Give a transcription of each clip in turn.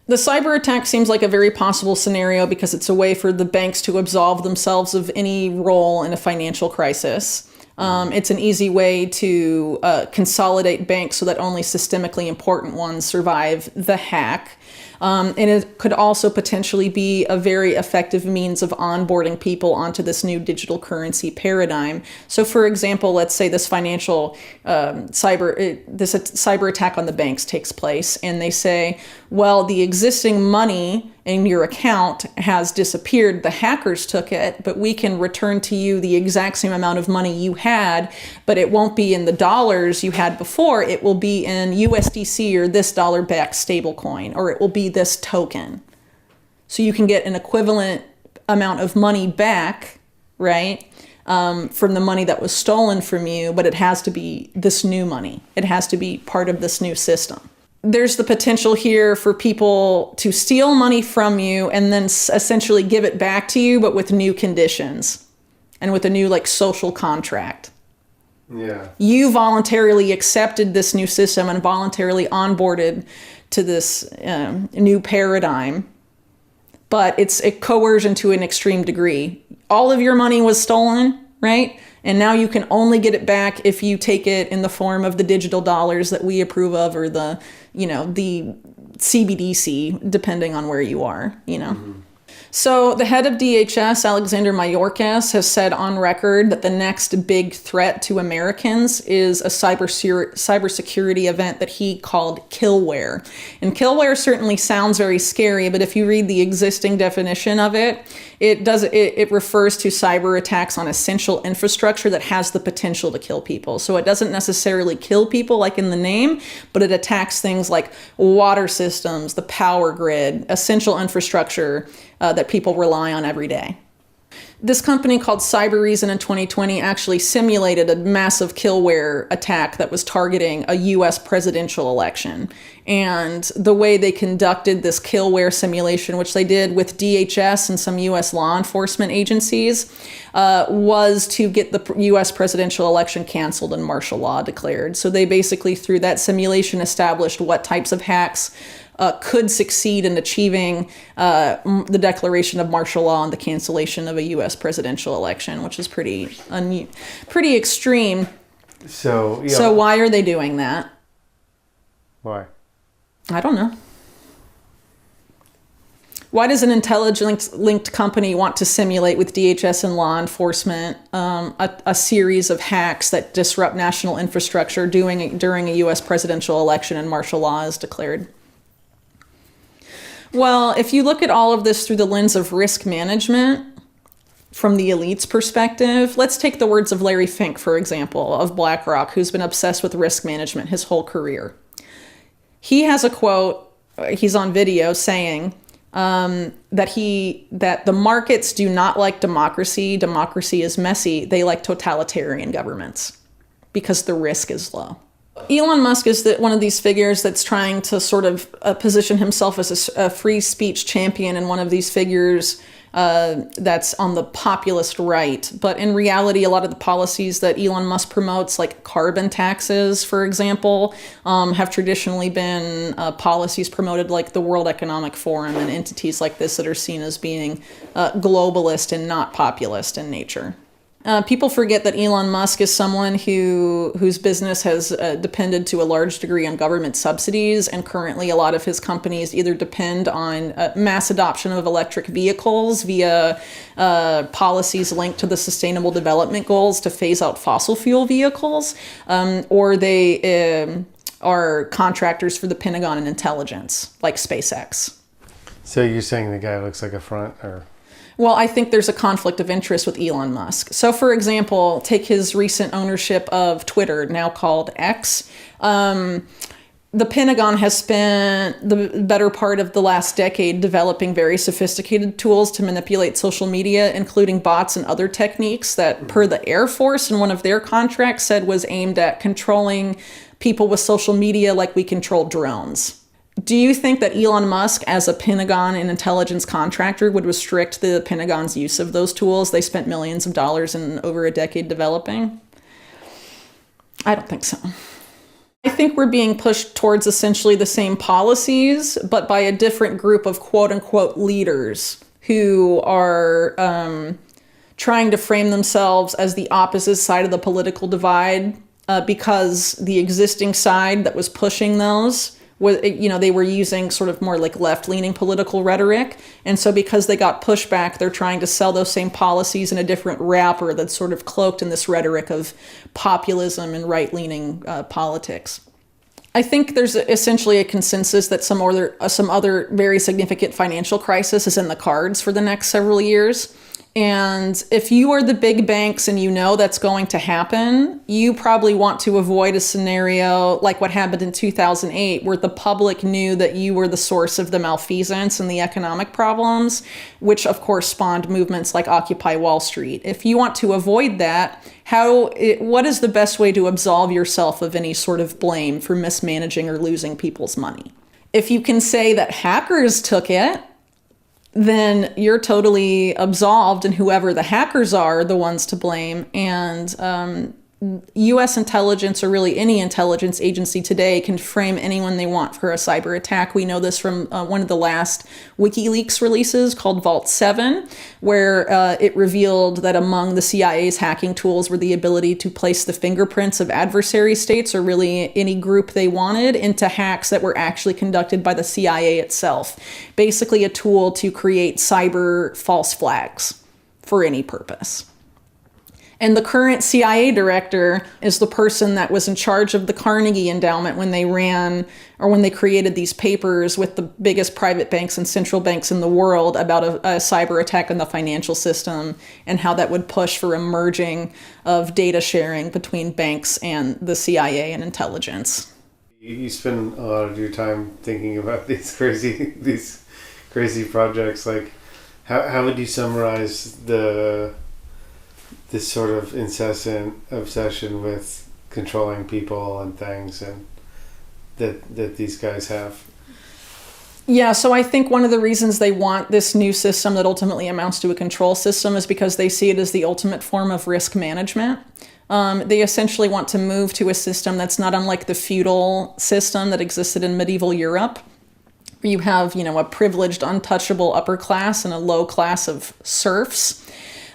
The cyber attack seems like a very possible scenario because it's a way for the banks to absolve themselves of any role in a financial crisis. It's an easy way to consolidate banks so that only systemically important ones survive the hack. And it could also potentially be a very effective means of onboarding people onto this new digital currency paradigm. So, for example, let's say this cyber attack on the banks takes place, and they say, well, the existing money in your account has disappeared. The hackers took it, but we can return to you the exact same amount of money you had, but it won't be in the dollars you had before. It will be in USDC or this dollar-backed stablecoin, or it will be this token. So you can get an equivalent amount of money back, right, from the money that was stolen from you, but it has to be this new money. It has to be part of this new system. There's the potential here for people to steal money from you and then essentially give it back to you, but with new conditions and with a new social contract. Yeah. You voluntarily accepted this new system and voluntarily onboarded to this new paradigm, but it's a coercion to an extreme degree. All of your money was stolen, right? And now you can only get it back if you take it in the form of the digital dollars that we approve of, or the CBDC, depending on where you are, Mm-hmm. So the head of DHS, Alexander Mayorkas, has said on record that the next big threat to Americans is a cybersecurity event that he called killware. And killware certainly sounds very scary, but if you read the existing definition of it, it refers to cyber attacks on essential infrastructure that has the potential to kill people. So it doesn't necessarily kill people like in the name, but it attacks things like water systems, the power grid, essential infrastructure that people rely on every day. This company called Cybereason in 2020 actually simulated a massive killware attack that was targeting a US presidential election. And the way they conducted this killware simulation, which they did with DHS and some US law enforcement agencies, was to get the US presidential election canceled and martial law declared. So they basically, through that simulation, established what types of hacks could succeed in achieving the declaration of martial law and the cancellation of a U.S. presidential election, which is pretty extreme. So why are they doing that? Why? I don't know. Why does an intelligence-linked company want to simulate with DHS and law enforcement a series of hacks that disrupt national infrastructure during a U.S. presidential election and martial law is declared? Well, if you look at all of this through the lens of risk management, from the elite's perspective, let's take the words of Larry Fink, for example, of BlackRock, who's been obsessed with risk management his whole career. He has a quote, he's on video saying that the markets do not like democracy. Democracy is messy. They like totalitarian governments because the risk is low. Elon Musk is one of these figures that's trying to sort of position himself as a free speech champion, and one of these figures that's on the populist right. But in reality, a lot of the policies that Elon Musk promotes, like carbon taxes, for example, have traditionally been policies promoted like the World Economic Forum and entities like this that are seen as being globalist and not populist in nature. People forget that Elon Musk is someone whose business has depended to a large degree on government subsidies, and currently a lot of his companies either depend on mass adoption of electric vehicles via policies linked to the Sustainable Development Goals to phase out fossil fuel vehicles, or they are contractors for the Pentagon and intelligence, like SpaceX. So you're saying the guy looks like a front, or... Well, I think there's a conflict of interest with Elon Musk. So, for example, take his recent ownership of Twitter, now called X. The Pentagon has spent the better part of the last decade developing very sophisticated tools to manipulate social media, including bots and other techniques that, per the Air Force in one of their contracts, said was aimed at controlling people with social media like we control drones. Do you think that Elon Musk, as a Pentagon and intelligence contractor, would restrict the Pentagon's use of those tools they spent millions of dollars in over a decade developing? I don't think so. I think we're being pushed towards essentially the same policies, but by a different group of quote unquote leaders who are trying to frame themselves as the opposite side of the political divide, because the existing side that was pushing those was, they were using sort of more like left-leaning political rhetoric. And so because they got pushback, they're trying to sell those same policies in a different wrapper that's sort of cloaked in this rhetoric of populism and right-leaning politics. I think there's essentially a consensus that some other very significant financial crisis is in the cards for the next several years. And if you are the big banks and you know that's going to happen, you probably want to avoid a scenario like what happened in 2008, where the public knew that you were the source of the malfeasance and the economic problems, which of course spawned movements like Occupy Wall Street. If you want to avoid that, what is the best way to absolve yourself of any sort of blame for mismanaging or losing people's money? If you can say that hackers took it, then you're totally absolved, and whoever the hackers are the ones to blame. And U.S. intelligence, or really any intelligence agency today, can frame anyone they want for a cyber attack. We know this from one of the last WikiLeaks releases called Vault 7, where it revealed that among the CIA's hacking tools were the ability to place the fingerprints of adversary states, or really any group they wanted, into hacks that were actually conducted by the CIA itself. Basically a tool to create cyber false flags for any purpose. And the current CIA director is the person that was in charge of the Carnegie Endowment when they created these papers with the biggest private banks and central banks in the world about a cyber attack on the financial system, and how that would push for a merging of data sharing between banks and the CIA and intelligence. You spend a lot of your time thinking about these crazy projects. Like, how would you summarize this sort of incessant obsession with controlling people and things, and that these guys have? Yeah, so I think one of the reasons they want this new system that ultimately amounts to a control system is because they see it as the ultimate form of risk management. They essentially want to move to a system that's not unlike the feudal system that existed in medieval Europe, where you have, a privileged, untouchable upper class and a low class of serfs.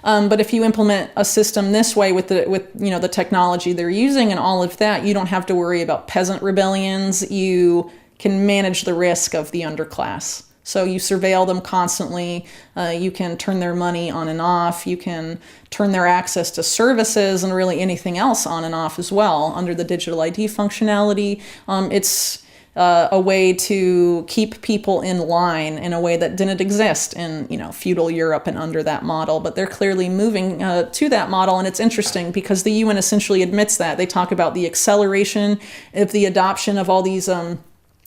But if you implement a system this way with the technology they're using and all of that, you don't have to worry about peasant rebellions. You can manage the risk of the underclass. So you surveil them constantly. You can turn their money on and off. You can turn their access to services and really anything else on and off as well under the digital ID functionality. It's a way to keep people in line in a way that didn't exist in feudal Europe and under that model. But they're clearly moving to that model, and it's interesting because the UN essentially admits that. They talk about the acceleration of the adoption of all these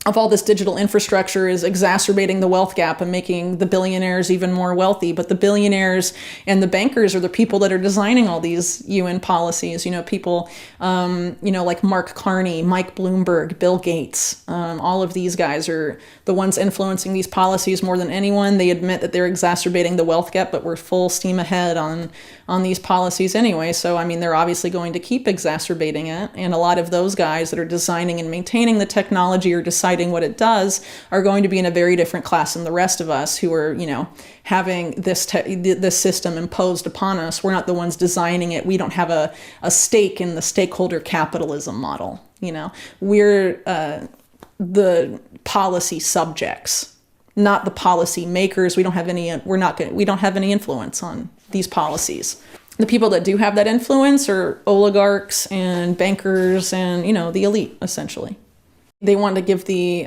of all this digital infrastructure is exacerbating the wealth gap and making the billionaires even more wealthy. But the billionaires and the bankers are the people that are designing all these UN policies. People, like Mark Carney, Mike Bloomberg, Bill Gates. All of these guys are the ones influencing these policies more than anyone. They admit that they're exacerbating the wealth gap, but we're full steam ahead on these policies anyway. So, they're obviously going to keep exacerbating it. And a lot of those guys that are designing and maintaining the technology or deciding what it does are going to be in a very different class than the rest of us who are, having this system imposed upon us. We're not the ones designing it. We don't have a stake in the stakeholder capitalism model. We're the policy subjects, not the policy makers. We don't have any influence on these policies. The people that do have that influence are oligarchs and bankers and, the elite, essentially. They want to give the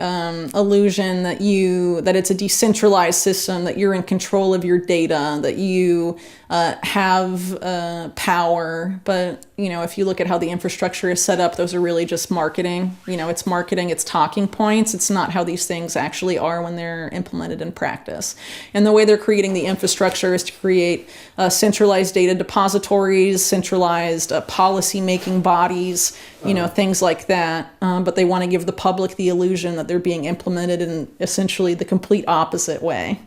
illusion that it's a decentralized system, that you're in control of your data, that you have power. But, if you look at how the infrastructure is set up, those are really just marketing. It's marketing, it's talking points. It's not how these things actually are when they're implemented in practice. And the way they're creating the infrastructure is to create centralized data depositories, centralized policy-making bodies, things like that. But they want to give the public the illusion that they're being implemented in essentially the complete opposite way.